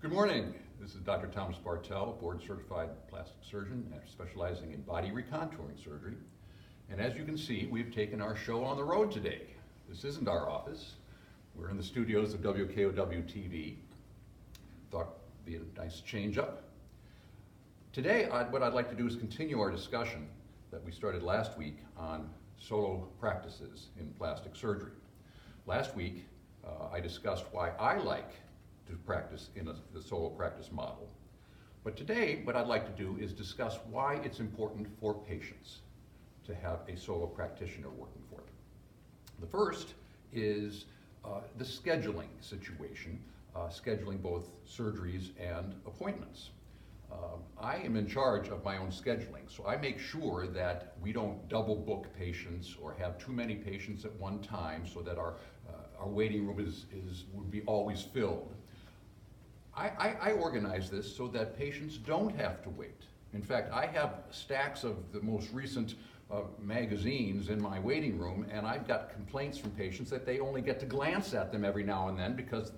Good morning. This is Dr. Thomas Bartell, board-certified plastic surgeon specializing in body recontouring surgery. And as you can see, we've taken our show on the road today. This isn't our office. We're in the studios of WKOW TV. Thought it'd be a nice change up. Today, what I'd like to do is continue our discussion that we started last week on solo practices in plastic surgery. Last week, I discussed why I like to practice in the solo practice model. But today, what I'd like to do is discuss why it's important for patients to have a solo practitioner working for them. The first is the scheduling situation, scheduling both surgeries and appointments. I am in charge of my own scheduling, so I make sure that we don't double book patients or have too many patients at one time so that our waiting room would be always filled. I organize this so that patients don't have to wait. In fact, I have stacks of the most recent magazines in my waiting room, and I've got complaints from patients that they only get to glance at them every now and then because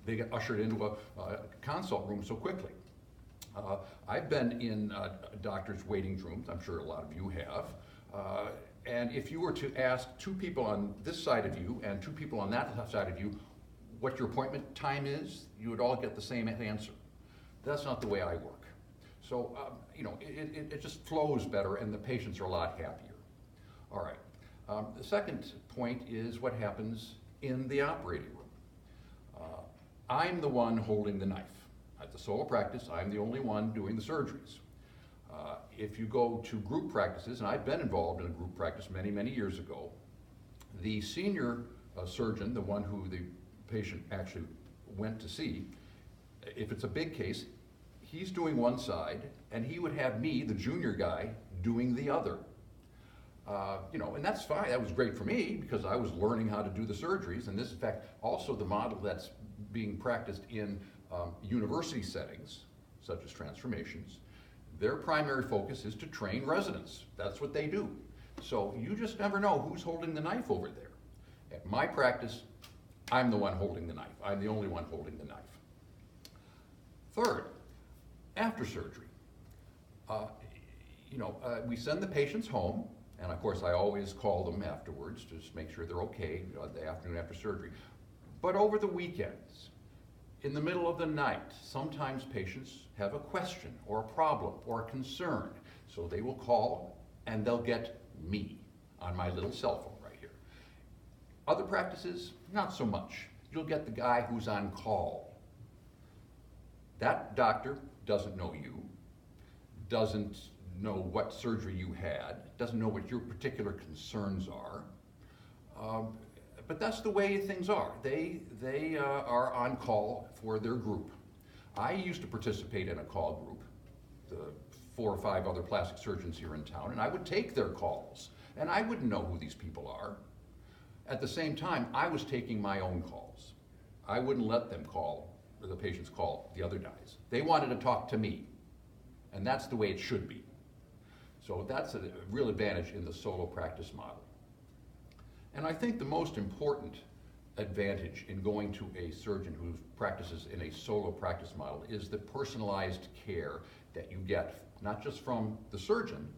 they get ushered into a consult room so quickly. I've been in doctors' waiting rooms, I'm sure a lot of you have, and if you were to ask two people on this side of you and two people on that side of you what your appointment time is, you would all get the same answer. That's not the way I work. So, it just flows better and the patients are a lot happier. All right. The second point is what happens in the operating room. I'm the one holding the knife. At the solo practice, I'm the only one doing the surgeries. If you go to group practices, and I've been involved in a group practice many, many years ago, the senior surgeon, the one who the patient actually went to see, if it's a big case, he's doing one side, and he would have me, the junior guy, doing the other. And that's fine. That was great for me because I was learning how to do the surgeries, and this is, in fact, also the model that's being practiced in university settings, such as transformations. Their primary focus is to train residents. That's what they do. So you just never know who's holding the knife over there. At my practice, I'm the one holding the knife. I'm the only one holding the knife. Third, after surgery. We send the patients home, and of course I always call them afterwards to just make sure they're okay the afternoon after surgery. But over the weekends, in the middle of the night, sometimes patients have a question or a problem or a concern. So they will call and they'll get me on my little cell phone right here. Other practices, not so much. You'll get the guy who's on call. That doctor doesn't know you, doesn't know what surgery you had, doesn't know what your particular concerns are. But that's the way things are. They are on call for their group. I used to participate in a call group, the 4 or 5 other plastic surgeons here in town, and I would take their calls, and I wouldn't know who these people are. At the same time, I was taking my own calls. I wouldn't let them call, or the patients call the other guys. They wanted to talk to me, and that's the way it should be. So that's a real advantage in the solo practice model. And I think the most important advantage in going to a surgeon who practices in a solo practice model is the personalized care that you get, not just from the surgeon,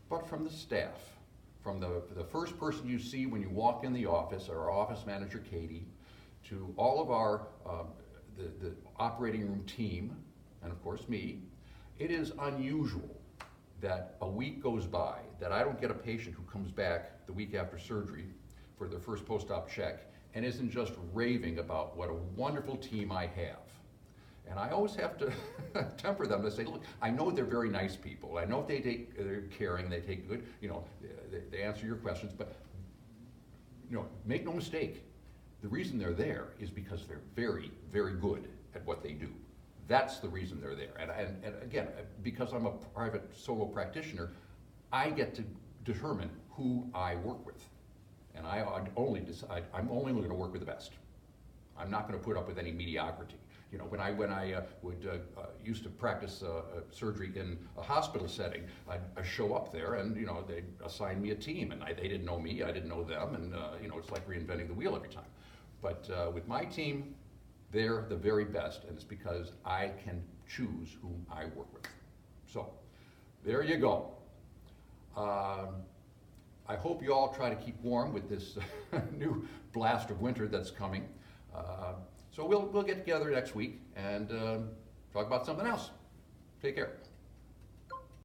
but from the staff. From the first person you see when you walk in the office, our office manager, Katie, to all of our the operating room team, and of course me. It is unusual that a week goes by that I don't get a patient who comes back the week after surgery for their first post-op check and isn't just raving about what a wonderful team I have. And I always have to temper them to say, look, I know they're very nice people. I know they're caring, they take good, they answer your questions, but make no mistake, the reason they're there is because they're very, very good at what they do. That's the reason they're there. And again, because I'm a private solo practitioner, I get to determine who I work with. And I'm only going to work with the best. I'm not going to put up with any mediocrity. When I used to practice surgery in a hospital setting, I'd show up there and they'd assign me a team, and they didn't know me, I didn't know them, and it's like reinventing the wheel every time. But with my team, they're the very best, and it's because I can choose whom I work with. So, there you go. I hope you all try to keep warm with this new blast of winter that's coming. So we'll get together next week and talk about something else. Take care.